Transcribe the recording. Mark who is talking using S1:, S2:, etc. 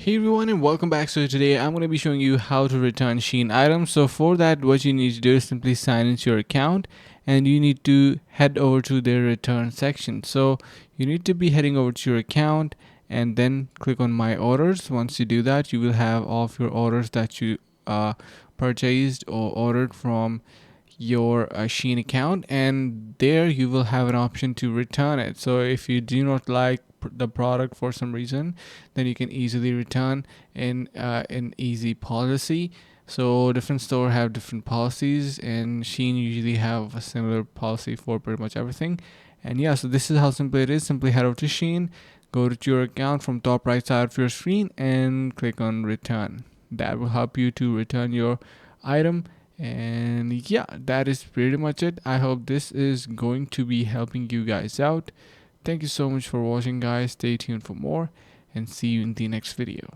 S1: Hey everyone and welcome back. So today I'm going to be showing you how to return SHEIN items. So for that, what you need to do is simply sign into your account and you need to head over to the return section. So you need to be heading over to your account and then click on my orders. Once you do that, you will have all of your orders that you purchased or ordered from your SHEIN account, and there you will have an option to return it. So if you do not like the product for some reason, then you can easily return in an easy policy. So different store have different policies, and SHEIN usually have a similar policy for pretty much everything. And yeah, so this is how simple it is. Simply head over to SHEIN, go to your account from top right side of your screen and click on return. That will help you to return your item. And yeah, that is pretty much it. I hope this is going to be helping you guys out. Thank you so much for watching, guys. Stay tuned for more and see you in the next video.